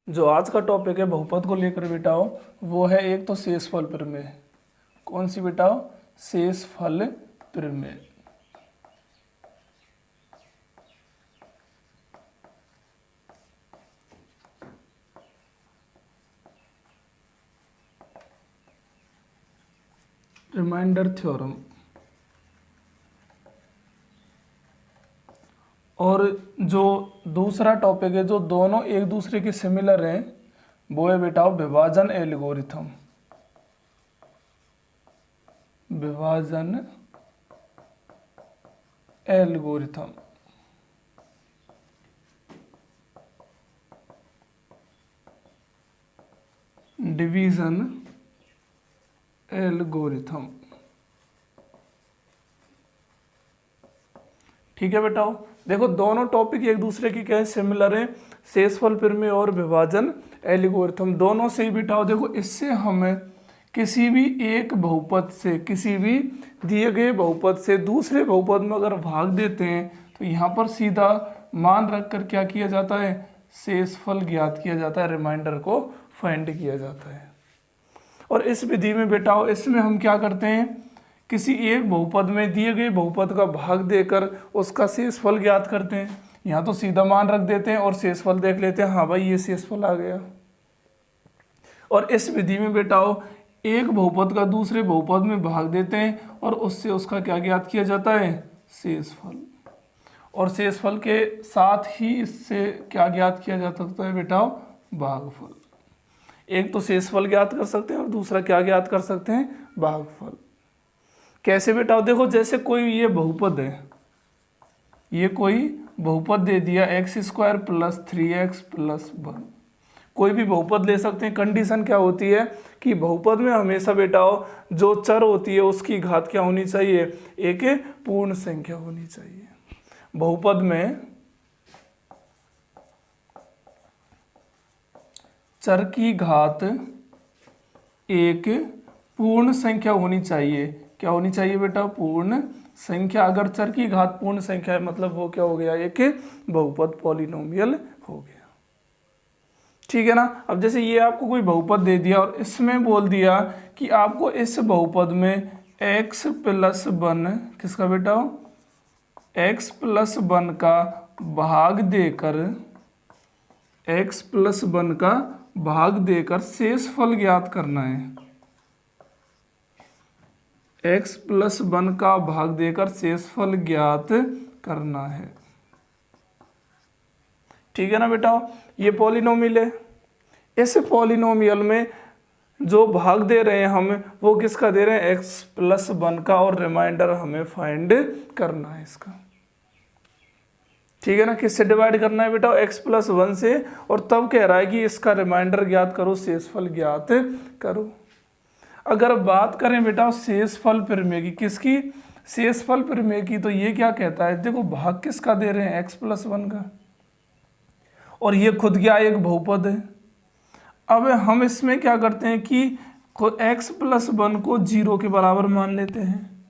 जो आज का टॉपिक है बहुपद को लेकर बेटाओ, वो है एक तो शेषफल प्रमेय। कौन सी बेटाओ? शेषफल प्रमेय। Remainder theorem. और जो दूसरा टॉपिक है जो दोनों एक दूसरे के सिमिलर हैं, वो है बेटाओ विभाजन एल्गोरिथम। विभाजन एल्गोरिथम। Division algorithm. ठीक है बेटाओ, देखो दोनों टॉपिक एक दूसरे की क्या है? सिमिलर है। शेषफल प्रमेय और विभाजन एल्गोरिथम दोनों से ही बेटाओ देखो, इससे हमें किसी भी एक बहुपद से, किसी भी दिए गए बहुपद से दूसरे बहुपद में अगर भाग देते हैं तो यहाँ पर सीधा मान रखकर क्या किया जाता है? शेषफल ज्ञात किया जाता है, रिमाइंडर को फाइंड किया जाता है। और इस विधि में बेटाओ, इसमें हम क्या करते हैं? किसी एक बहुपद में दिए गए बहुपद का भाग देकर उसका शेषफल ज्ञात करते हैं। यहाँ तो सीधा मान रख देते हैं और शेषफल देख लेते हैं, हाँ भाई ये शेषफल आ गया। और इस विधि में बेटाओ एक बहुपद का दूसरे बहुपद में भाग देते हैं और उससे उसका क्या ज्ञात किया जाता है? शेषफल। और शेषफल के साथ ही इससे क्या ज्ञात किया जा सकता है बेटाओ? भागफल। एक तो शेषफल ज्ञात कर सकते हैं और दूसरा क्या ज्ञात कर सकते हैं? भागफल। कैसे बेटाओ? देखो जैसे कोई ये बहुपद है, ये कोई बहुपद दे दिया x² + 3x + 1। कोई भी बहुपद ले सकते हैं। कंडीशन क्या होती है कि बहुपद में हमेशा बेटाओ जो चर होती है उसकी घात क्या होनी चाहिए? एक पूर्ण संख्या होनी चाहिए। बहुपद में चर की घात एक पूर्ण संख्या होनी चाहिए। क्या होनी चाहिए बेटा? पूर्ण संख्या। अगर चर की घात पूर्ण संख्या है मतलब वो क्या हो गया? एक बहुपद, पॉलिनोमियल हो गया। ठीक है ना। अब जैसे ये आपको कोई बहुपद दे दिया और इसमें बोल दिया कि आपको इस बहुपद में x + 1 किसका बेटा? x + 1 का भाग देकर, x + 1 का भाग देकर शेषफल ज्ञात करना है। x + 1 का भाग देकर शेषफल ज्ञात करना है। ठीक है ना बेटा। ये पॉलिनोमियल है। इस पॉलिनोमियल में जो भाग दे रहे हैं हम, वो किसका दे रहे हैं? x + 1 का, और रिमाइंडर हमें फाइंड करना है इसका। ठीक है ना। किससे डिवाइड करना है बेटा? x + 1 से। और तब कह रहा है कि इसका रिमाइंडर ज्ञात करो, शेषफल ज्ञात करो। अगर बात करें बेटा शेषफल प्रमेय की, किसकी? शेषफल प्रमेय की, तो ये क्या कहता है? देखो भाग किसका दे रहे हैं? x + 1 का, और ये खुद क्या एक बहुपद है। अब हम इसमें क्या करते हैं कि x + 1 को 0 के बराबर मान लेते हैं।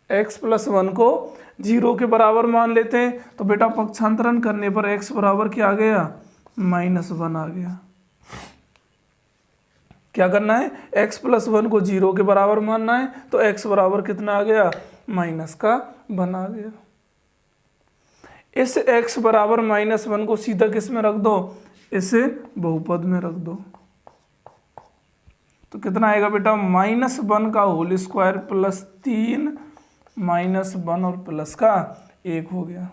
x + 1 को 0 के बराबर मान लेते हैं तो बेटा पक्षांतरण करने पर x बराबर क्या आ गया? -1 आ गया। क्या करना है? x + 1 को 0 के बराबर मानना है, तो x बराबर कितना आ गया? -1 आ गया। इस x बराबर -1 को सीधा किस में रख दो? इस बहुपद में रख दो। तो कितना आएगा बेटा? -1 का होल स्क्वायर + 3 -1 और प्लस का 1 हो गया।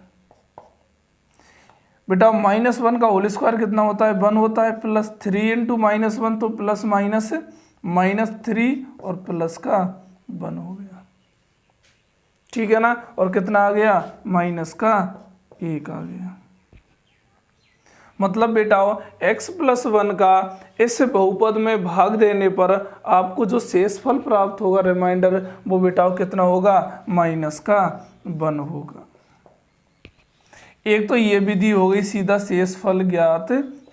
बेटा -1 का होल स्क्वायर कितना होता है? 1 होता है, + 3 × -1 तो प्लस माइनस -3 और प्लस का 1 हो गया। ठीक है ना। और कितना आ गया? -1 आ गया। मतलब बेटा x + 1 का इस बहुपद में भाग देने पर आपको जो शेषफल प्राप्त होगा, रिमाइंडर, वो बेटा कितना होगा? -1 होगा। एक तो ये विधि हो गई सीधा शेषफल ज्ञात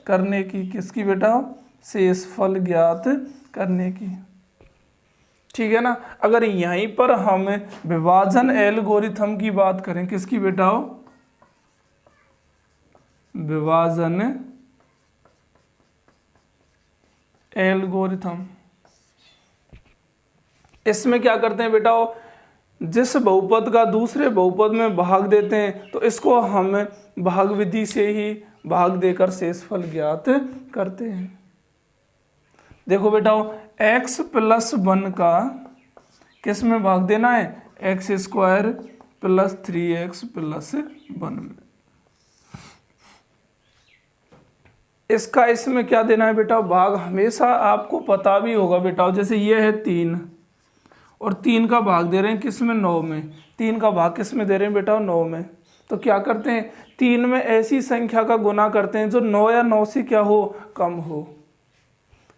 करने की। किसकी बेटा? शेषफल ज्ञात करने की। ठीक है ना। अगर यहीं पर हम विभाजन एल्गोरिथम की बात करें, किसकी बेटा? विभाजन एल्गोरिथम। इसमें क्या करते हैं बेटा, जिस बहुपद का दूसरे बहुपद में भाग देते हैं तो इसको हम भाग विधि से ही भाग देकर शेषफल ज्ञात करते हैं। देखो बेटा, x प्लस 1 का किस में भाग देना है, x square plus 3x plus 1 में। इसका इसमें क्या देना है बेटा, भाग हमेशा आपको पता भी होगा बेटा, जैसे ये है 3 और 3 का भाग दे रहे हैं किस में, 9 में। 3 का भाग किस में दे रहे हैं बेटा, 9 में। तो क्या करते हैं, 3 में ऐसी संख्या का गुना करते हैं जो 9 या 9 से क्या हो, कम हो।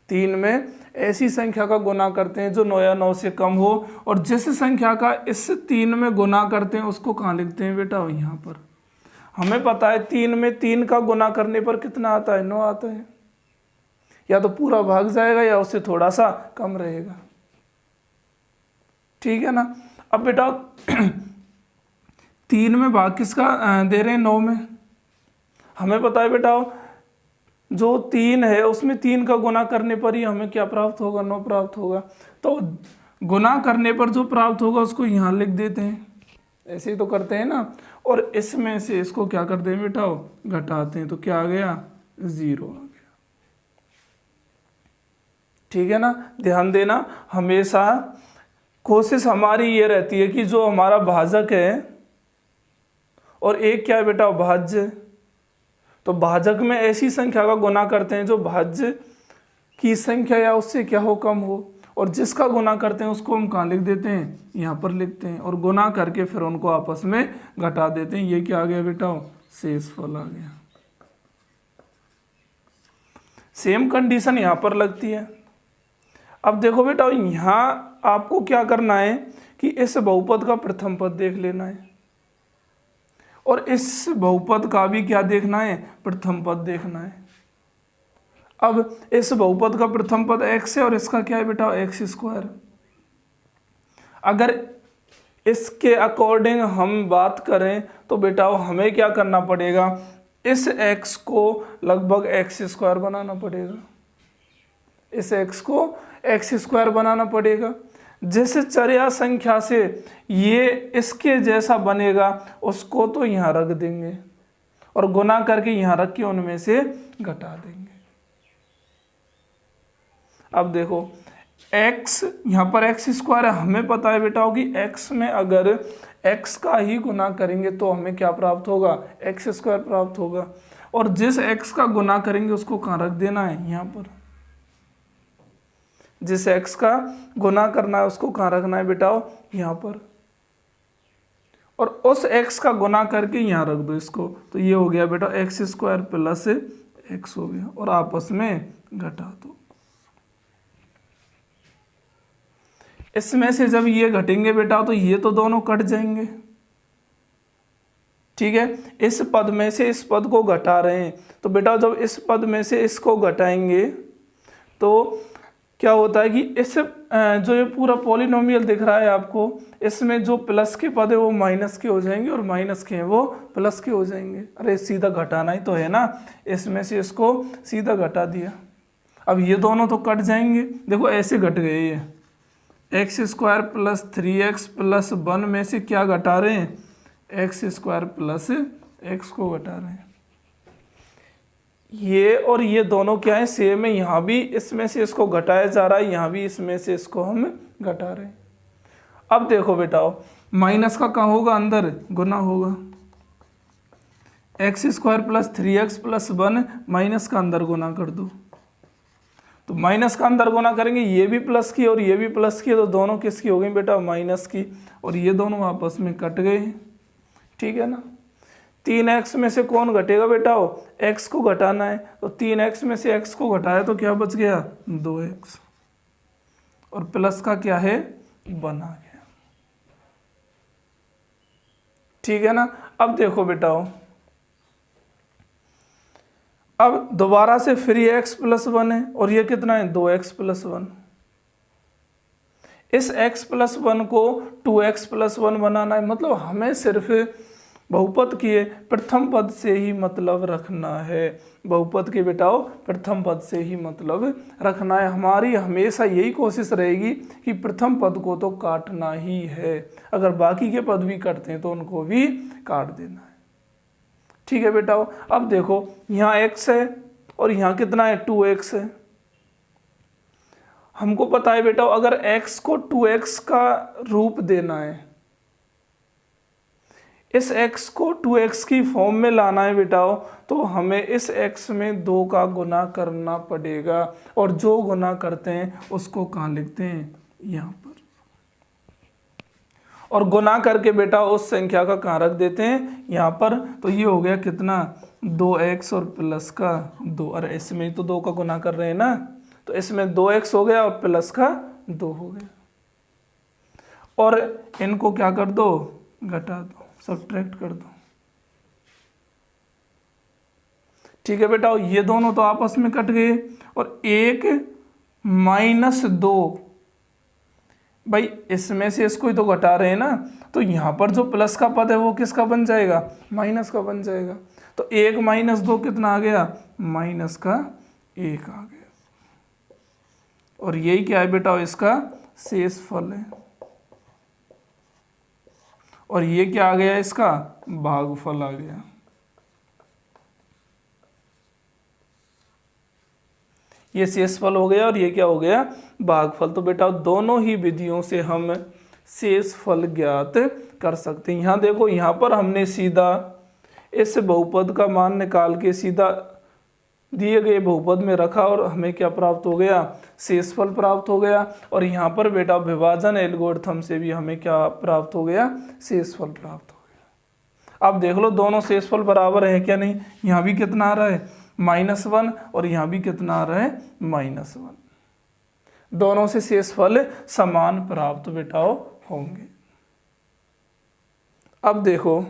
3 में ऐसी संख्या का गुना करते हैं जो 9 या 9 से कम हो, और जिस संख्या का इस 3 में गुना करते हैं उसको कहाँ लिखते हैं बेटा, यहाँ पर। हमें पता है 3 में 3 का गुना करने पर कितना आता है, 9 आता है। या तो पूरा भाग जाएगा या उससे थोड़ा सा कम रहेगा, ठीक है ना। अब बेटा 3 में भाग किसका दे रहे हैं, 9 में। हमें पता है बेटा जो 3 है उसमें 3 का गुना करने पर ही हमें क्या प्राप्त होगा, 9 प्राप्त होगा। तो गुना करने पर जो प्राप्त होगा उसको यहाँ लिख देते हैं, ऐसे ही तो करते हैं ना। और इसमें से इसको क्या करते हैं बेटा, घटाते हैं, तो क्या आ गया, 0 आ गया, ठीक है ना। ध्यान देना, हमेशा कोशिश हमारी ये रहती है कि जो हमारा भाजक है और एक क्या है बेटा, भाज्य, तो भाजक में ऐसी संख्या का गुना करते हैं जो भाज्य की संख्या या उससे क्या हो, कम हो। और जिसका गुना करते हैं उसको हम कहाँ लिख देते हैं, यहाँ पर लिखते हैं, और गुना करके फिर उनको आपस में घटा देते हैं। ये क्या आ गया बेटा, शेषफल आ गया। सेम कंडीशन यहाँ पर लगती है। अब देखो बेटा, यहाँ आपको क्या करना है कि इस बहुपद का प्रथम पद देख लेना है और इस बहुपद का भी क्या देखना है, प्रथम पद देखना है। अब इस बहुपद का प्रथम पद x है और इसका क्या है बेटा, एक्स स्क्वायर। अगर इसके अकॉर्डिंग हम बात करें तो बेटा हमें क्या करना पड़ेगा, इस x को लगभग एक्स स्क्वायर बनाना पड़ेगा। इस x को एक्स स्क्वायर बनाना पड़ेगा। जिस चर या संख्या से ये इसके जैसा बनेगा उसको तो यहाँ रख देंगे और गुना करके यहाँ रख के उनमें से घटा देंगे। अब देखो x, यहाँ पर एक्स स्क्वायर है, हमें पता है बेटा होगी x में अगर x का ही गुना करेंगे तो हमें क्या प्राप्त होगा, एक्स स्क्वायर प्राप्त होगा। और जिस x का गुना करेंगे उसको कहाँ रख देना है, यहाँ पर। जिस x का गुना करना है उसको कहाँ रखना है बेटा, यहाँ पर। और उस x का गुना करके यहाँ रख दो इसको, तो ये हो गया बेटा एक्स स्क्वायर प्लस एक्स हो गया, और आपस में घटा दो। इसमें से जब ये घटेंगे बेटा तो ये तो दोनों कट जाएंगे, ठीक है। इस पद में से इस पद को घटा रहे हैं तो बेटा जब इस पद में से इसको घटाएंगे तो क्या होता है कि इस जो ये पूरा पॉलिनोमियल दिख रहा है आपको, इसमें जो प्लस के पद है वो माइनस के हो जाएंगे और माइनस के हैं वो प्लस के हो जाएंगे। अरे सीधा घटाना ही तो है ना, इसमें से इसको सीधा घटा दिया। अब ये दोनों तो कट जाएंगे, देखो ऐसे घट गए। ये x square plus 3x plus 1 में से क्या घटा रहे हैं, एक्स स्क्वायर प्लस एक्स को घटा रहे हैं। ये और ये दोनों क्या है, सेम है। यहाँ भी इसमें से इसको घटाया जा रहा है, यहाँ भी इसमें से इसको हम घटा रहे हैं। अब देखो बेटा माइनस का कहाँ होगा, अंदर गुना होगा। X square plus 3x plus 1 minus का अंदर गुना कर दो, तो माइनस का अंदर गुना करेंगे, ये भी प्लस की और ये भी प्लस की, तो दोनों किसकी हो गई बेटा, माइनस की। और ये दोनों आपस में कट गए, ठीक है ना। 3x में से कौन घटेगा बेटा, x को घटाना है, तो 3x में से x को घटाया तो क्या बच गया, 2x, और प्लस का क्या है, 1 आ गया, ठीक है ना। अब देखो बेटा अब दोबारा से फिर ये x प्लस 1 है और ये कितना है, 2x प्लस 1। इस x प्लस 1 को 2x प्लस 1 बनाना है, मतलब हमें सिर्फ बहुपद के प्रथम पद से ही मतलब रखना है। बहुपद के बेटाओ प्रथम पद से ही मतलब रखना है। हमारी हमेशा यही कोशिश रहेगी कि प्रथम पद को तो काटना ही है, अगर बाकी के पद भी कटते हैं तो उनको भी काट देना है। ठीक है बेटाओ। अब देखो यहाँ x है और यहाँ कितना है 2x है। हमको पता है बेटाओ अगर x को 2x का रूप देना है, इस x को 2x की फॉर्म में लाना है बेटाओ, तो हमें इस x में 2 का गुना करना पड़ेगा। और जो गुना करते हैं उसको कहाँ लिखते हैं, यहाँ पर। और गुना करके बेटा उस संख्या का कहाँ रख देते हैं, यहाँ पर। तो ये हो गया कितना 2x और प्लस का 2, और इसमें तो 2 का गुना कर रहे हैं ना, तो इसमें 2x हो गया और प्लस का 2 हो गया। और इनको क्या कर दो, घटा दो, सब्ट्रैक्ट कर दो। ठीक है बेटा, ये दोनों तो आपस में कट गए। और 1 -2, भाई इसमें से इसको ही तो घटा रहे हैं ना, तो यहां पर जो प्लस का पद है वो किसका बन जाएगा, माइनस का बन जाएगा। तो 1 - 2 कितना आ गया, माइनस का 1 आ गया। और यही क्या है बेटा, इसका शेषफल है। और ये क्या आ गया, इसका भागफल आ गया। ये शेषफल हो गया और ये क्या हो गया, भागफल। तो बेटा दोनों ही विधियों से हम शेषफल ज्ञात कर सकते हैं। यहाँ देखो, यहाँ पर हमने सीधा इस बहुपद का मान निकाल के सीधा दिए गए बहुपद में रखा और हमें क्या प्राप्त हो गया, शेषफल प्राप्त हो गया। और यहाँ पर बेटा विभाजन एल्गोरिथम से भी हमें क्या प्राप्त हो गया, शेषफल प्राप्त हो गया। अब देख लो दोनों शेषफल बराबर है क्या नहीं। यहाँ भी कितना आ रहा है, -1, और यहाँ भी कितना आ रहा है, -1। दोनों से शेषफल समान प्राप्त बेटाओ होंगे। अब देखो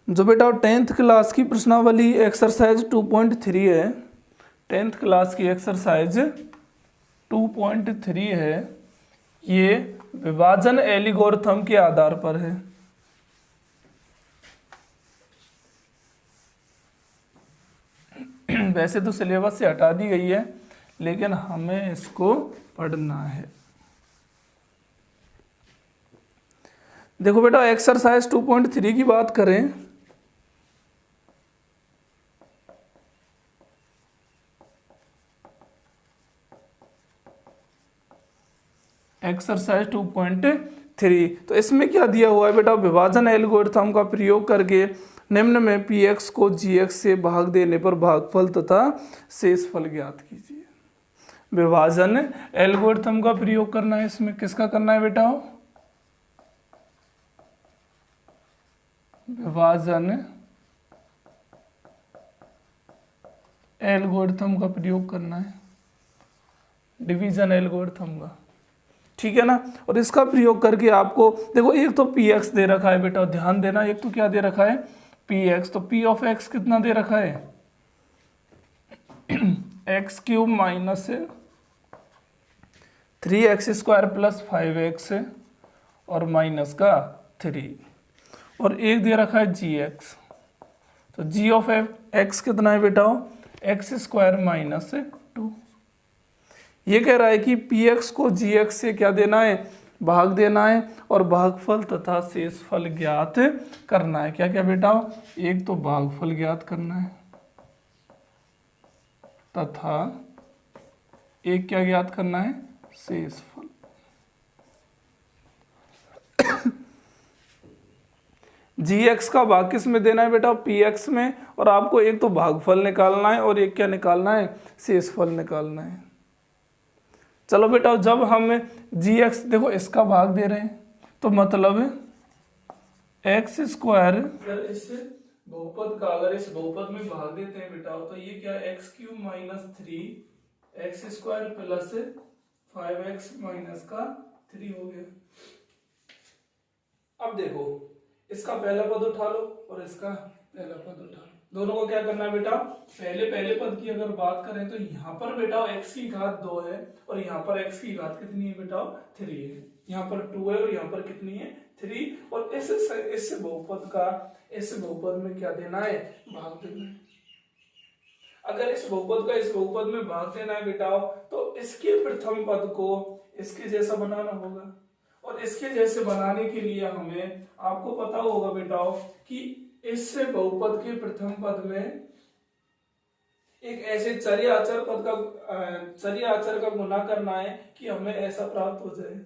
जो बेटा 10th क्लास की प्रश्नावली एक्सरसाइज 2.3 है, 10th क्लास की एक्सरसाइज 2.3 है, ये विभाजन एल्गोरिथम के आधार पर है। वैसे तो सिलेबस से हटा दी गई है, लेकिन हमें इसको पढ़ना है। देखो बेटा एक्सरसाइज 2.3 की बात करें, एक्सरसाइज 2.3, तो इसमें क्या दिया हुआ है बेटा, विभाजन एल्गोरिथम का प्रयोग करके निम्न में px को gx से भाग देने पर भागफल तथा शेषफल ज्ञात कीजिए। विभाजन एल्गोरिथम का प्रयोग करना है। इसमें किसका करना है बेटा, विभाजन एल्गोरिथम का प्रयोग करना है, डिवीजन एल्गोरिथम का। ठीक है ना। और इसका प्रयोग करके आपको देखो, एक तो px दे रखा है बेटा, ध्यान देना, एक तो क्या दे रखा है, px। तो p ऑफ x कितना दे रखा है, x³ - 3x² + 5x और माइनस का 3, और एक दे रखा है gx। तो g ऑफ x कितना है बेटा, x² - 2। ये कह रहा है कि px को gx से क्या देना है, भाग देना है, और भागफल तथा शेषफल ज्ञात करना है। क्या क्या बेटा, एक तो भागफल ज्ञात करना है तथा एक क्या ज्ञात करना है, शेषफल। gx का भाग किस में देना है बेटा, px में, और आपको एक तो भागफल निकालना है और एक क्या निकालना है, शेषफल निकालना है। चलो बेटा, जब हम gx देखो इसका भाग दे रहे हैं, तो मतलब x², इस बहुपद का अगर इस बहुपद में भाग देते हैं बेटा, तो ये क्या x³ - 3x² + 5x - 3 हो गया। अब देखो इसका पहला पद उठा लो और इसका पहला पद उठा लो। दोनों को क्या करना है बेटा, पहले पद की अगर बात करें तो यहाँ पर बेटा x की घात 2 है और यहाँ पर x की घात कितनी है बेटा, 3 है। यहाँ पर 2 है और यहाँ पर कितनी है, 3। और इस बहुपद में क्या देना है, भाग देना है। अगर इस बहुपद का इस बहुपद में भाग देना है बेटा, तो इसके प्रथम पद को इसके जैसा बनाना होगा। और इसके जैसे बनाने के लिए हमें, आपको पता होगा बेटा कि इस बहुपद के प्रथम पद में एक ऐसे चर्या अचर का गुना करना है कि हमें ऐसा प्राप्त हो जाए।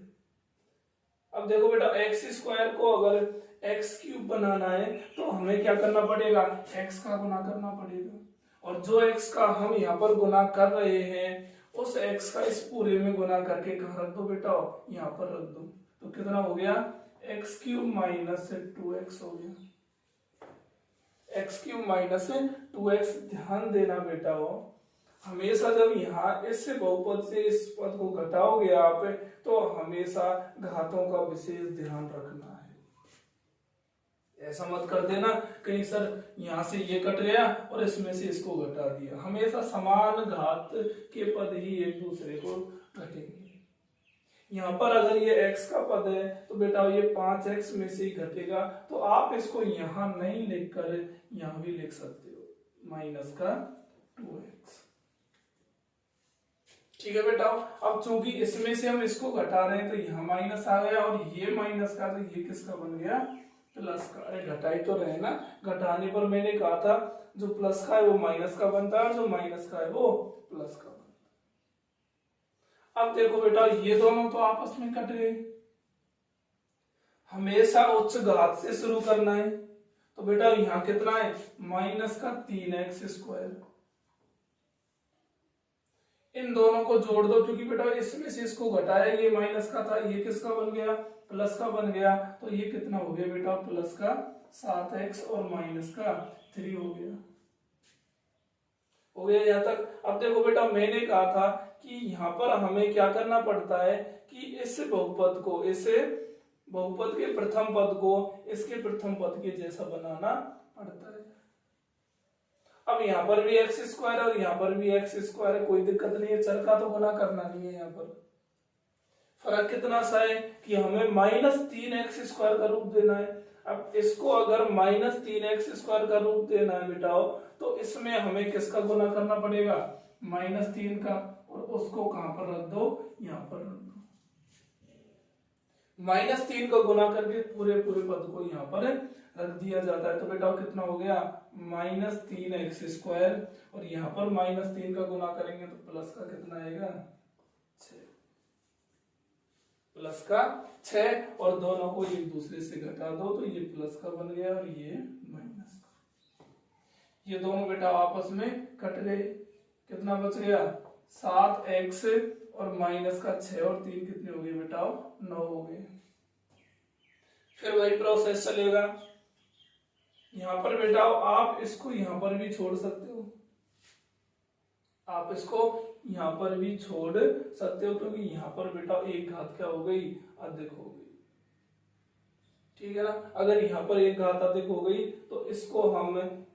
अब देखो बेटा, एक्स स्क्वायर को अगर एक्स क्यूब बनाना है तो हमें क्या करना पड़ेगा, एक्स का गुना करना पड़ेगा। और जो एक्स का हम यहाँ पर गुना कर रहे हैं उस एक्स का इस पूरे में गुना करके कहाँ रख दो बेटा, यहाँ पर रख दो। तो कितना हो गया, एक्स क्यूब माइनस 2x हो गया, एक्स क्यूब माइनस 2x। ध्यान देना बेटा, हमेशा जब यहाँ इस बहुपद से इस पद को घटाओगे आप, तो हमेशा घातों का विशेष ध्यान रखना है। ऐसा मत कर देना कहीं सर यहाँ से ये कट गया और इसमें से इसको घटा दिया। हमेशा समान घात के पद ही एक दूसरे को घटेंगे। यहाँ पर अगर ये x का पद है तो बेटा ये 5x में से ही घटेगा, तो आप इसको यहाँ नहीं लिखकर यहाँ भी लिख सकते हो, माइनस का 2x। ठीक है बेटा। अब चूंकि इसमें से हम इसको घटा रहे हैं तो यहाँ माइनस आ गया और ये माइनस का, तो ये किसका बन गया, प्लस का। अरे घटाई तो रहे ना, घटाने पर मैंने कहा था जो प्लस का है वो माइनस का बनता है और जो माइनस का है वो प्लस का बनता है। अब देखो बेटा, ये दोनों तो आपस में कट गए। हमेशा उच्च घात से शुरू करना है, तो बेटा यहाँ कितना है, माइनस का 3x स्क्वायर। इन दोनों को जोड़ दो, क्योंकि बेटा इसमें से इसको घटाया, ये माइनस का था, ये किसका बन गया, प्लस का बन गया। तो ये कितना हो गया बेटा, प्लस का 7x और माइनस का 3 हो गया। हो गया यहाँ तक। अब देखो बेटा, मैंने कहा था कि यहाँ पर हमें क्या करना पड़ता है कि इस बहुपद को, इस बहुपद के प्रथम पद को इसके प्रथम पद के जैसा बनाना पड़ता है। अब यहाँ पर भी एक्स स्क्वायर और यहाँ पर भी एक्स स्क्वायर है, कोई दिक्कत नहीं है, चर का तो गुना करना नहीं है। यहाँ पर फर्क कितना सा है कि हमें -3x स्क्वायर का रूप देना है। अब इसको अगर -3x स्क्वायर का रूप देना है बेटाओ, तो इसमें हमें किसका गुना करना पड़ेगा, -3 का, और उसको कहां पर रख दो, यहाँ पर रख दो। -3 का गुना करके पूरे पद को यहाँ पर रख दिया जाता है। तो बेटा कितना हो गया, -3x स्क्वायर, और यहाँ पर -3 का गुना करेंगे तो प्लस का कितना आएगा, 6, प्लस का 6, और दोनों को एक दूसरे से घटा दो तो ये प्लस का बन गया और ये माइनस का। ये दोनों बेटा आपस में कट गए, कितना बच गया, 7x और माइनस का 6 और 3 कितने हो गए बेटा, 9 हो गए। फिर वही प्रोसेस चलेगा। यहां पर बेटा आप इसको यहां पर भी छोड़ सकते हो, आप इसको यहां पर भी छोड़ सकते हो, क्योंकि यहां पर बेटा एक घात क्या हो गई, अधिक हो गई। ठीक है ना। अगर यहां पर एक घात अधिक हो गई तो इसको हम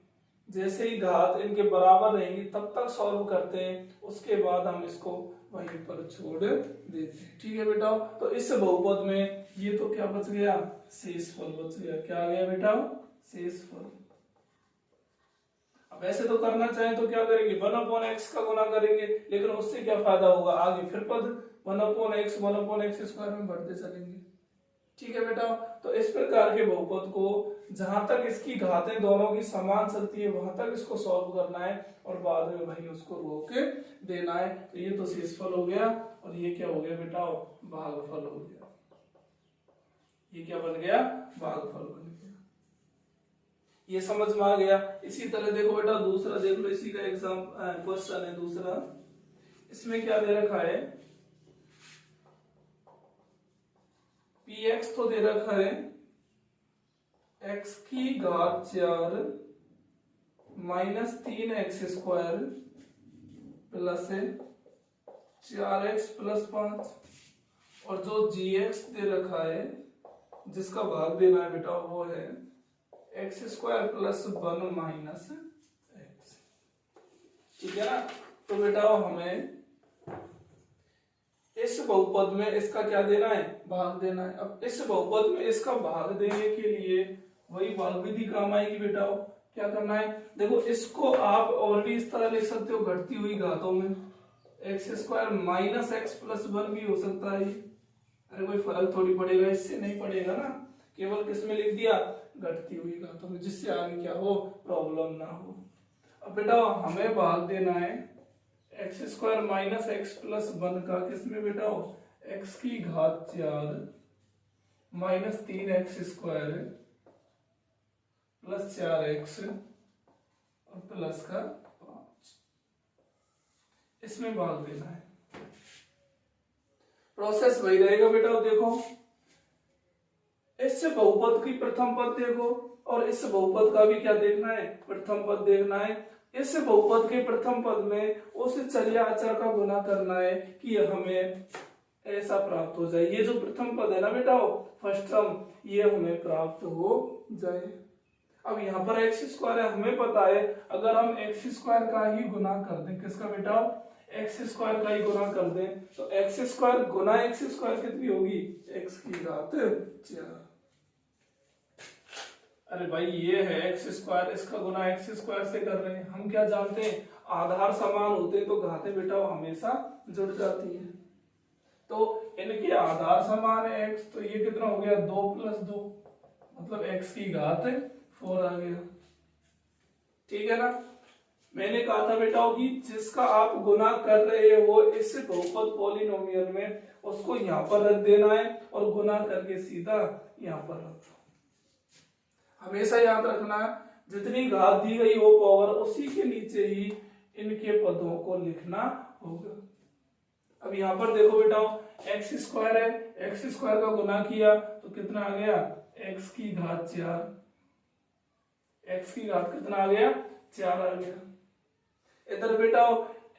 जैसे ही घात इनके बराबर रहेंगी तब तक सॉल्व करते हैं, उसके बाद हम इसको वहीं पर छोड़ देते हैं। ठीक है बेटा। तो इस बहुपद में ये तो क्या बच गया, शेषफल बच गया। क्या आ गया बेटा, शेषफल। अब ऐसे तो करना चाहे तो क्या करेंगे, 1/x का गुना करेंगे, लेकिन उससे क्या फायदा होगा, आगे फिर पद 1/x स्क्वायर में बढ़ते चलेंगे। ठीक है बेटा। तो इस प्रकार के बहुपद को जहां तक इसकी घातें दोनों की समान चलती है वहां तक इसको सॉल्व करना है, और बाद में भाई उसको रोक देना है। तो ये तो शेषफल हो गया, और ये क्या हो गया बेटा, भागफल हो गया। ये क्या बन गया, भागफल बन गया। ये समझ में आ गया। इसी तरह देखो बेटा दूसरा देख लो, इसी का एग्जाम क्वेश्चन है दूसरा। इसमें क्या दे रखा है, px तो दे रखा है x की घात 4 -3x स्क्वायर प्लस 4x + 5, और जो gx दे रखा है जिसका भाग देना है बेटा वो है x² + 1 - ठीक है ना। तो बेटा हमें इस बहुपद में इसका क्या देना है, भाग देना है। अब इस बहुपद में इसका भाग देने के लिए वही भाग विधि काम आएगी बेटा। क्या करना है, देखो इसको आप और भी इस तरह लिख सकते हो, घटती हुई घातों में x square minus x plus 1 भी हो सकता है। अरे कोई फर्क थोड़ी पड़ेगा, इससे नहीं पड़ेगा ना, केवल किस में लिख दिया, घटती हुई घातों में, जिससे आगे क्या हो, प्रॉब्लम ना हो। अब बेटा हमें भाग देना है x square minus x plus 1 का किसमें बेटा, एक्स की घात 4 minus 3 x square plus 4x और प्लस का 5, इसमें भाग देना है। प्रोसेस वही रहेगा बेटा। देखो इससे बहुपद की प्रथम पद देखो और इस बहुपद का भी क्या देखना है, प्रथम पद देखना है। इस बहुपद के प्रथम पद में उस चर्या अचर का गुना करना है कि हमें ऐसा प्राप्त हो जाए। ये जो प्रथम पद है ना बेटा, फर्स्ट टर्म, ये हमें प्राप्त हो जाए। अब यहाँ पर एक्स स्क्वायर है, हमें पता है अगर हम एक्स स्क्वायर का ही गुना कर दें, किसका बेटा, एक्स स्क्वायर का ही गुना कर दें, तो एक्स स्क्वायर गुना एक्स स्क्वायर कितनी होगी, एक्स की घात 4। अरे भाई ये है एक्स स्क्वायर, इसका गुना एक्स स्क्वायर से कर रहे हैं। हम क्या जानते हैं, आधार समान होते तो घातें बेटा हमेशा जुड़ जाती है। तो इनके आधार समान है एक्स, तो ये कितना हो गया, 2 + 2 मतलब एक्स की घात 4 आ गया। ठीक है ना। मैंने कहा था बेटा कि जिसका आप गुना कर रहे हो इस बहुपद पॉलिनोमियल में, उसको यहाँ पर रख देना है और गुना करके सीधा यहाँ पर रख दो। हमेशा याद रखना है जितनी घात दी गई हो पावर, उसी के नीचे ही इनके पदों को लिखना होगा। अब यहाँ पर देखो बेटा एक्स स्क्वायर है, एक्स स्क्वायर का गुना किया तो कितना आ गया, एक्स की घात 4, एक्स की घात कितना आ गया, 4 आ गया। इधर बेटा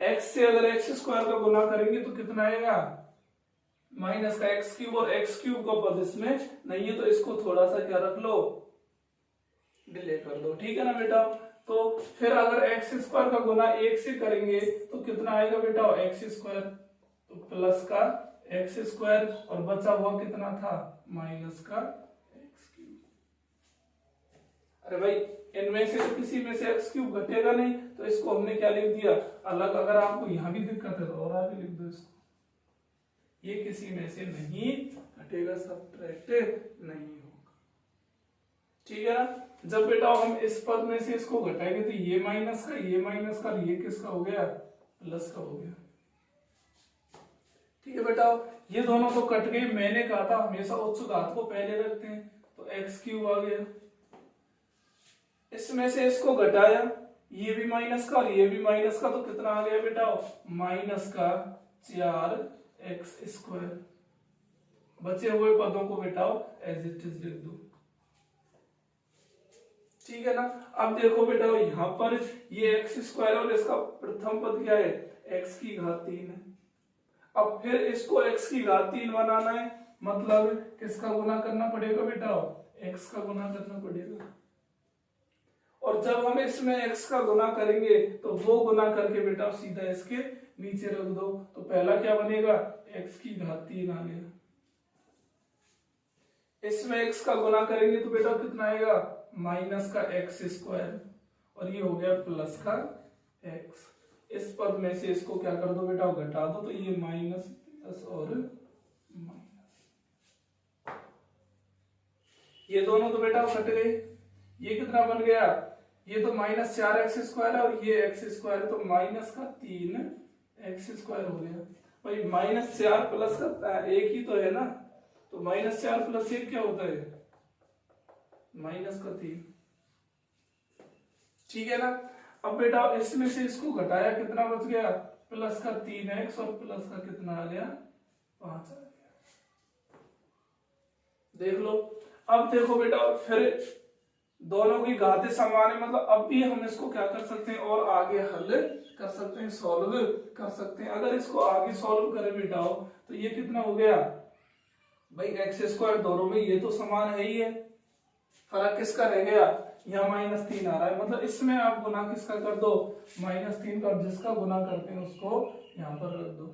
x से अगर एक्स स्क्वायर का गुना करेंगे तो कितना आएगा, माइनस का एक्स क्यूब, और एक्स क्यूब का पद इसमें नहीं है तो इसको थोड़ा सा क्या रख लो, डिले कर दो। ठीक है ना बेटा। तो फिर अगर एक्स स्क्वायर का गुना 1 से करेंगे तो कितना आएगा बेटा, एक्स स्क्वायर, तो प्लस का एक्स स्क्वायर और बचा हुआ कितना था, माइनस का एक्स क्यूब। अरे भाई इनमें से तो किसी में से एक्स क्यूब घटेगा नहीं, तो इसको हमने क्या लिख दिया, अलग। अगर आपको यहां भी दिक्कत है तो और आगे लिख दो इसको, ये किसी में से नहीं घटेगा, सब्ट्रैक्ट नहीं होगा। ठीक है ना। जब बेटा हम इस पद में से इसको घटाएंगे तो ये माइनस का, ये माइनस का, ये किसका हो गया, प्लस का हो गया। ठीक है बेटा, ये दोनों तो कट गए। मैंने कहा था हमेशा उच्च घात को पहले रखते हैं, तो एक्स क्यूब आ गया। इसमें से इसको घटाया, ये भी माइनस का और ये भी माइनस का, तो कितना आ गया बेटा, माइनस का 4x स्क्वायर। बचे हुए पदों को बेटाओ एज इट इज लिख दो। ठीक है ना। अब देखो बेटा यहां पर ये एक्स स्क्वायर और इसका प्रथम पद क्या है, एक्स की घात 3 है। अब फिर इसको एक्स की घात 3 बनाना है, मतलब किसका गुना करना पड़ेगा बेटा, एक्स का गुना करना पड़ेगा। और जब हम इसमें x का गुना करेंगे तो वो गुना करके बेटा सीधा इसके नीचे रख दो, तो पहला क्या बनेगा, x की घात 3 आ गया। इसमें x का गुना करेंगे तो बेटा कितना आएगा, माइनस का एक्स स्क्वायर, और ये हो गया प्लस का x। इस पद में से इसको क्या कर दो बेटा, घटा दो, तो ये माइनस प्लस और माइनस, ये दोनों तो बेटा कट गए। ये कितना बन गया, ये तो माइनस 4x स्क्वायर है और ये x स्क्वायर है, तो माइनस का 3x स्क्वायर हो गया। भाई माइनस 4 प्लस का 1 ही तो है ना, तो माइनस 4 प्लस 1 क्या होता है, माइनस का 3। ठीक है ना। अब बेटा इसमें से इसको घटाया, कितना बच गया, प्लस का 3x और प्लस का कितना आ गया, 5 आ गया। देख लो। अब देखो बेटा फिर दोनों की घातें समान है, मतलब अब भी हम इसको क्या कर सकते हैं, और आगे हल कर सकते हैं, सॉल्व कर सकते हैं। अगर इसको आगे सॉल्व करें बेटा तो ये कितना हो गया, भाई एक्स स्क्वायर दोनों में ये तो समान है ही है, फर्क किसका रह गया, यहाँ -3 आ रहा है, मतलब इसमें आप गुना किसका कर दो, -3 का, जिसका गुना करते हैं उसको यहाँ पर रख दो।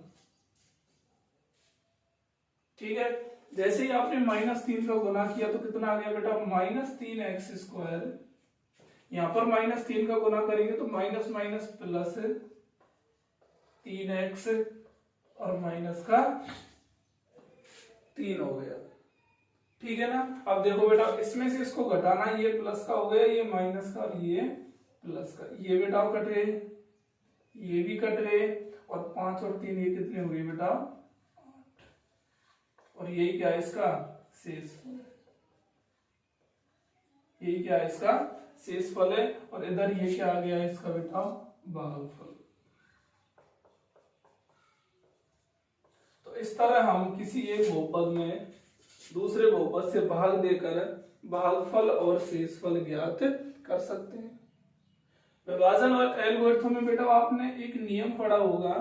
ठीक है, जैसे ही आपने -3 का गुना किया तो कितना आ गया बेटा, -3x²। यहाँ पर -3 का गुना करेंगे तो माइनस माइनस प्लस 3x और माइनस का 3 हो गया। ठीक है ना। अब देखो बेटा, इसमें से इसको घटाना, ये प्लस का हो गया, ये माइनस का और ये प्लस का, ये बेटा कट गए, ये भी कट गए, और 5 और 3 ये कितने हो गए बेटा, 8। और यही क्या है इसका शेषफल, यही क्या है इसका शेषफल है। और इधर ये क्या आ गया इसका बेटा भागफल। तो इस तरह हम किसी एक बहुपद में दूसरे बहुपद से भाग देकर भागफल और शेषफल ज्ञात कर सकते हैं। विभाजन और एल्गोरिथम में बेटा आपने एक नियम पढ़ा होगा,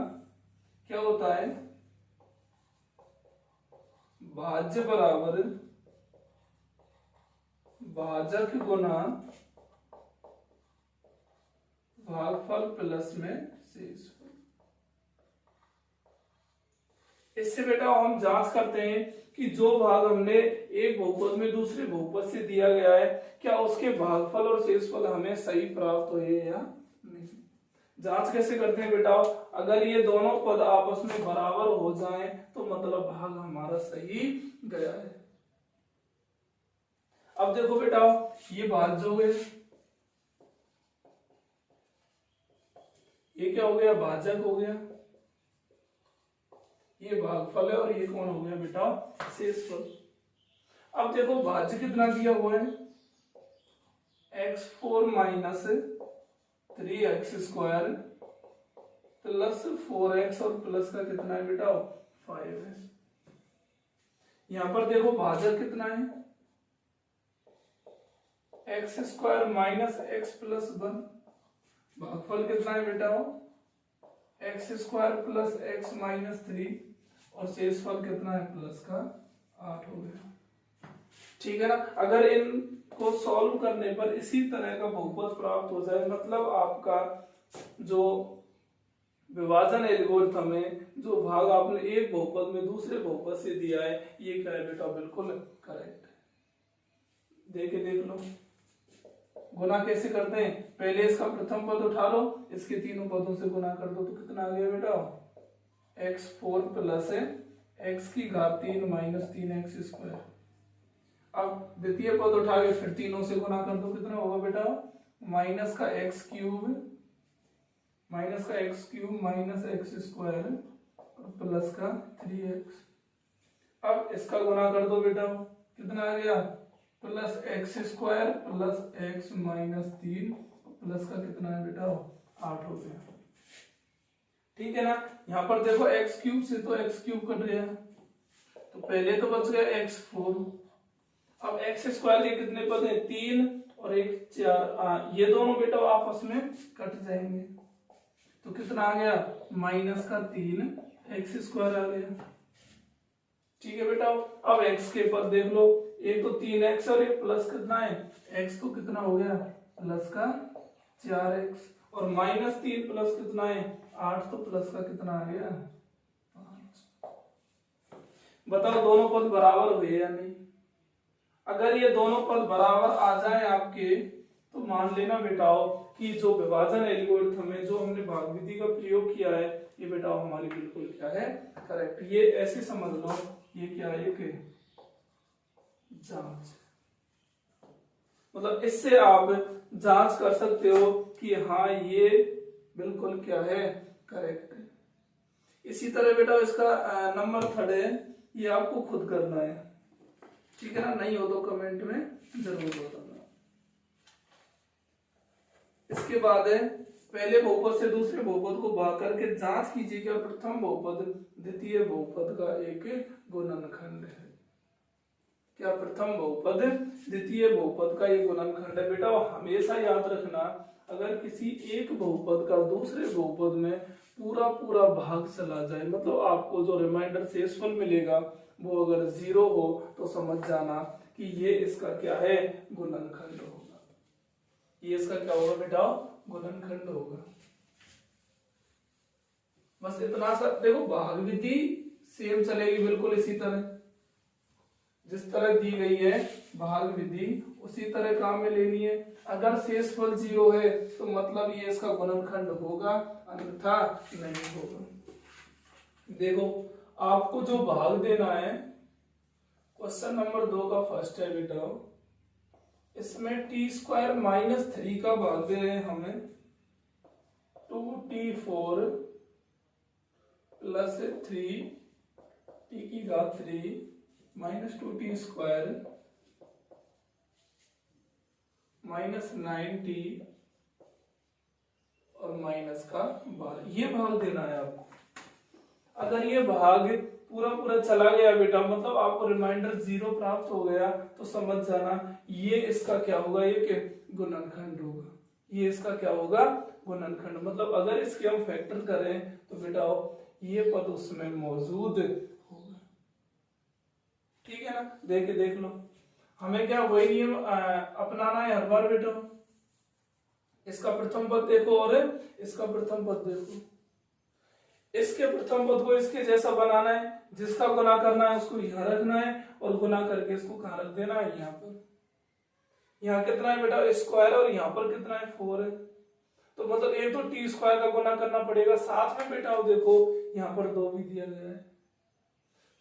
क्या होता है, भाज्य बराबर भाजक गुना भागफल प्लस में शेषफल। इससे बेटा हम जांच करते हैं कि जो भाग हमने एक बहुपद में दूसरे बहुपद से दिया गया है, क्या उसके भागफल और शेषफल हमें सही प्राप्त हुए या नहीं। जांच कैसे करते हैं बेटा, अगर ये दोनों पद आपस में बराबर हो जाएं तो मतलब भाग हमारा सही गया है। अब देखो बेटा, ये भाज्य हो गए, ये क्या हो गया, भाजक हो गया, ये भागफल है, और ये कौन हो गया बेटा शेषफल। अब देखो भाज्य कितना दिया हुआ है, x4 minus 3x² plus 4x और प्लस का कितना है बेटा 5 है। यहां पर देखो भाजक कितना है, x² माइनस x प्लस 1। भागफल कितना है बेटा x² प्लस x माइनस 3, और शेषफल कितना है प्लस का 8 हो गया। ठीक है ना। अगर इनको सॉल्व करने पर इसी तरह का बहुपद प्राप्त हो जाए, मतलब आपका जो विभाजन एल्गोरिथम है, जो भाग आपने एक बहुपद में दूसरे बहुपद से दिया है, ये क्या है बेटा बिल्कुल करेक्ट है। देख लो गुना कैसे करते हैं, पहले इसका प्रथम पद उठा लो, इसके तीनों पदों से गुना कर दो, तो कितना आ गया बेटा x4 प्लस x की घात 3 माइनस 3x²। अब द्वितीय पद उठा के फिर तीनों से गुना कर दो, कितना होगा बेटा माइनस का x³ माइनस x² प्लस का 3x। अब इसका गुना कर दो बेटा, कितना आ गया plus x² plus x minus 3 plus का कितना है बेटा 8 हो गया। ठीक है ना। यहाँ पर देखो x³ से तो x³ कट गया, तो पहले तो बच गया x4। अब x² के कितने पद है 3 और 1 4, ये दोनों बेटा आपस में कट जाएंगे, तो कितना आ गया माइनस का 3x² आ गया। ठीक है बेटा। अब x के पद देख लो, एक तो 3x और एक प्लस कितना है x, तो कितना हो गया प्लस का 4x, और माइनस 3 प्लस कितना है 8, तो प्लस का कितना आ गया 5। बताओ दोनों पद बराबर हुए या नहीं। अगर ये दोनों पद बराबर आ जाए आपके, तो मान लेना बेटाओ कि जो विभाजन एल्गोरिथम है, जो हमने भाग विधि का प्रयोग किया है, ये बेटाओ हमारी बिल्कुल क्या है करेक्ट। ये ऐसे समझ लो, ये क्या है एक जांच, मतलब इससे आप जांच कर सकते हो कि हाँ ये बिल्कुल क्या है करेक्ट है। इसी तरह बेटा इसका नंबर 3 है, ये आपको खुद करना है। ठीक है ना, नहीं हो तो कमेंट में जरूर बताना। इसके बाद है पहले बहुपद से दूसरे बहुपद को भाग करके जांच कीजिए कि प्रथम बहुपद द्वितीय बहुपद का एक गुणनखंड है। क्या प्रथम बहुपद द्वितीय बहुपद का एक गुणनखंड है। बेटा हमेशा याद रखना, अगर किसी एक बहुपद का दूसरे बहुपद में पूरा पूरा भाग चला जाए, मतलब आपको जो रिमाइंडर शेषफल मिलेगा वो अगर 0 हो, तो समझ जाना कि कि ये इसका क्या है, गुणनखंड होगा। ये इसका क्या होगा बेटा, गुणनखंड होगा। बस इतना सा देखो, भाग विधि सेम चलेगी बिल्कुल इसी तरह, जिस तरह दी गई है भाग विधि उसी तरह काम में लेनी है। अगर शेषफल 0 है तो मतलब ये इसका गुणनखंड होगा, अन्यथा नहीं होगा। देखो आपको जो भाग देना है, क्वेश्चन नंबर 2 का फर्स्ट है बेटा, इसमें t² - 3 का भाग दे रहे हैं हमें 2t4 + 3 t की घात 3 - 2t² - 9t और माइनस का 12, ये भाग देना है आपको। अगर ये भाग पूरा पूरा चला गया बेटा, मतलब आपको रिमाइंडर 0 प्राप्त हो गया, तो समझ जाना ये इसका क्या होगा, ये के गुणनखंड होगा। ये इसका क्या होगा, गुणनखंड। मतलब अगर इसके हम फैक्टर करें तो बेटा ये पद उसमें मौजूद होगा। ठीक है ना, देख लो, हमें क्या वही नियम अपनाना है हर बार बेटा। इसका प्रथम पद देखो और इसका प्रथम पद देखो। इसके प्रथम पद को इसके जैसा बनाना है, जिसका गुना करना है उसको यहां रखना है और गुना करके इसको कहां रख देना है, यहाँ पर। यहाँ कितना है बेटा, स्क्वायर, और यहाँ पर कितना है, 4 है। तो मतलब एक तो t² का गुना करना पड़ेगा, साथ में बेटा देखो यहाँ पर 2 भी दिया गया है,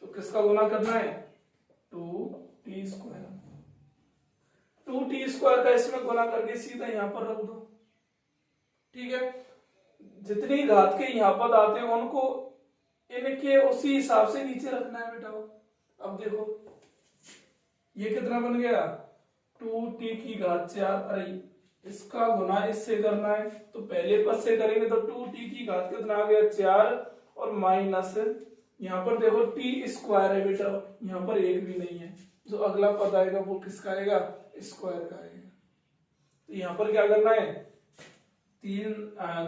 तो किसका गुना करना है, 2t²। 2t² का इसमें गुना करके सीधा यहाँ पर रख दो। ठीक है, जितनी घात के यहाँ पद आते हैं उनको इनके उसी हिसाब से नीचे रखना है बेटा। अब देखो ये कितना बन गया, 2t की घात 4। अरे इसका गुना इससे करना है, तो पहले पद से करेंगे तो 2t की घात कितना आ गया, 4, और माइनस यहाँ पर देखो t² है बेटा, यहाँ पर 1 भी नहीं है, जो अगला पद आएगा वो किसका आएगा, स्क्वायर का आएगा। तो यहाँ पर क्या करना है, 3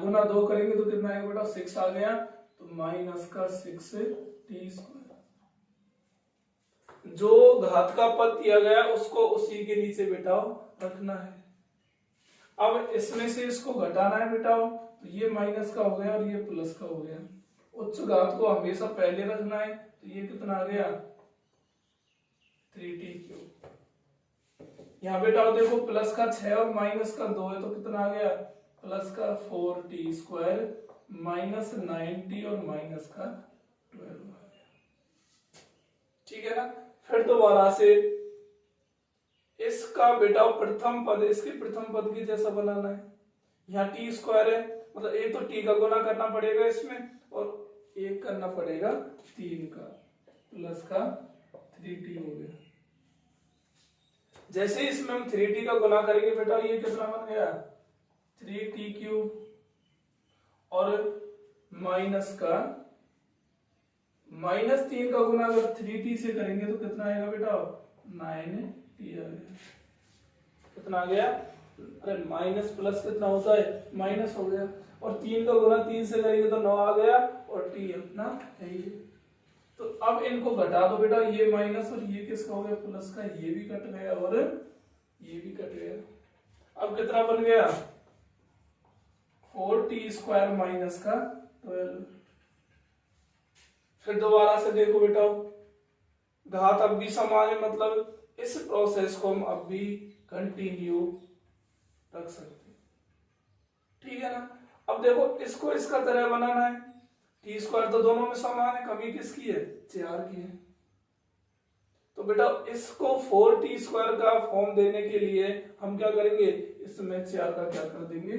गुना 2 करेंगे तो कितना आएगा बेटा, 6 आ गया, तो माइनस का 6t²। जो घात का पद दिया गया उसको उसी के नीचे बेटा रखना है। अब इसमें से इसको घटाना है बेटा, तो ये माइनस का हो गया और ये प्लस का हो गया। उच्च घात को हमेशा पहले रखना है, तो ये कितना आ गया, 3t³। यहाँ बेटा देखो प्लस का 6 और माइनस का 2 है, तो कितना आ गया, प्लस का 4t² माइनस 9t और माइनस का 12 आ गया। ठीक है ना, फिर दोबारा से इसका बेटा प्रथम पद इसके प्रथम पद के जैसा बनाना है। यहाँ t² है, मतलब एक तो t का गुना करना पड़ेगा इसमें, और एक करना पड़ेगा 3 का, प्लस का 3t हो गया। जैसे इसमें हम 3t का गुना करेंगे बेटा, ये कितना बन गया, 3t³ और माइनस का -3 का गुना अगर 3t से करेंगे तो कितना आएगा बेटा, 9t आ गया। कितना आ गया, अरे माइनस प्लस कितना होता है, माइनस हो गया, और 3 का गुना 3 से करेंगे तो 9 आ गया, और t अपना है ये। तो अब इनको घटा दो बेटा, ये माइनस और ये किसका हो गया, प्लस का, ये भी कट गया और ये भी कट गया। अब कितना बन गया, 4t² माइनस का 12। फिर दोबारा से देखो बेटा, घात अब भी समान है, मतलब इस प्रोसेस को हम अब भी कंटिन्यू रख सकते हैं। ठीक है ना। अब देखो इसको इसका तरह बनाना है, t² तो दोनों में समान है, कमी किसकी है, 4 की है। तो बेटा इसको 4t² का फॉर्म देने के लिए हम क्या करेंगे, इसमें 4 का क्या कर देंगे,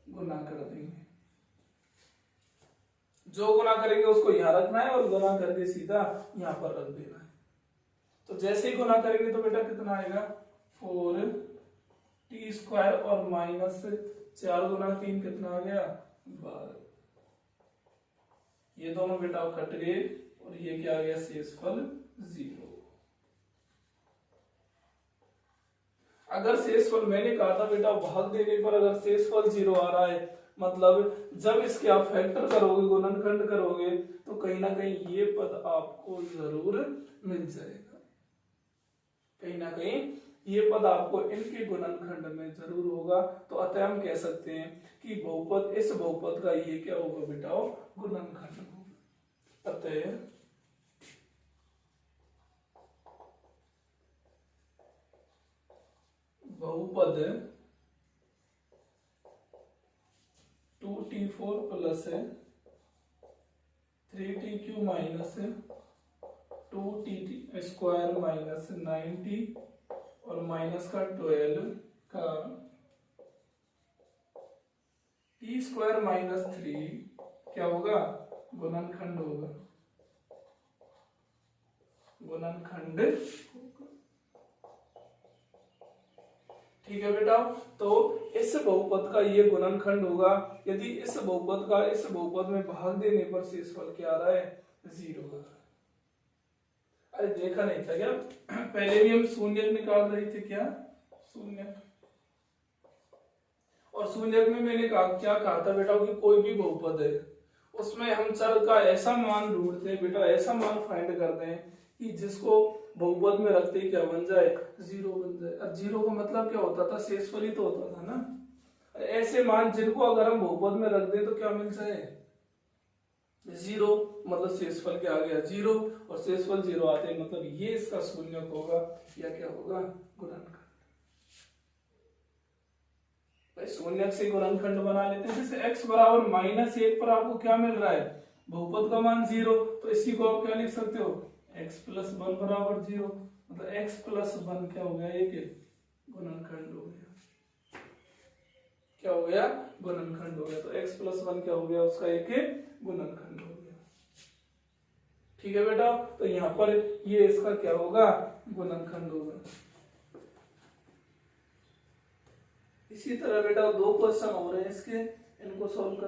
गुना कर देंगे। जो गुना करेंगे उसको यहां रखना है और गुना करके सीधा यहां पर रख देना है। तो जैसे ही गुना करेंगे तो बेटा कितना आएगा, 4t² और माइनस 4 गुना 3 कितना आ गया, 12। ये दोनों बेटा कट गए और ये क्या आ गया, शेषफल 0। अगर शेषफल, मैंने कहा था बेटा भाग देने पर अगर शेषफल 0 आ रहा है, मतलब जब इसके आप फैक्टर करोगे, गुणनखंड करोगे, तो कहीं ना कहीं ये पद आपको जरूर मिल जाएगा। कहीं ना कहीं ये पद आपको इनके गुणनखंड में जरूर होगा। तो अतः हम कह सकते हैं कि बहुपद, इस बहुपद का ये क्या होगा बेटाओ, गुणनखंड होगा। अतः बहुपद 2t4 plus 3t3 minus 2t square minus 9t और माइनस का 12 का t स्क्वायर माइनस 3 क्या होगा, गुणनखंड होगा, गुणनखंड। ठीक है बेटा, तो इस बहुपद का ये गुणनखंड होगा। यदि इस बहुपद का इस बहुपद में भाग देने पर शेषफल क्या आ रहा है, 0 का। अरे देखा नहीं था क्या, पहले भी हम शून्य निकाल रहे थे क्या, शून्य। और शून्य में मैंने क्या कहा था बेटा कि कोई भी बहुपद है उसमें हम चर का ऐसा मान ढूंढते हैं बेटा, ऐसा मान फाइंड करते हैं कि जिसको बहुपद में रखते ही क्या बन जाए, 0 बन जाए। अब 0 का मतलब क्या होता था, शेषफल ही तो होता था ना। ऐसे मान जिनको अगर हम बहुपद में रख दें तो क्या मिल जाए, 0, मतलब शेषफल क्या आ गया 0, और शेषफल 0 आते हैं मतलब ये इसका शून्यक होगा या क्या होगा, गुणनखंड। भाई शून्यक से गुणनखंड बना लेते हैं। जैसे x बराबर -1 पर आपको क्या मिल रहा है, बहुपद का मान 0, तो इसी को आप क्या लिख सकते हो, x + 1 बराबर 0, मतलब x + 1 क्या हो गया, एक गुणनखंड हो गया। क्या हो गया, गुणनखंड हो गया। तो x + 1 क्या हो गया, उसका एक गुणनखंड हो गया। ठीक है बेटा, तो यहाँ पर ये इसका क्या होगा, गुणनखंड होगा। इसी तरह बेटा 2 क्वेश्चन हो रहे हैं इसके, इनको सॉल्व कर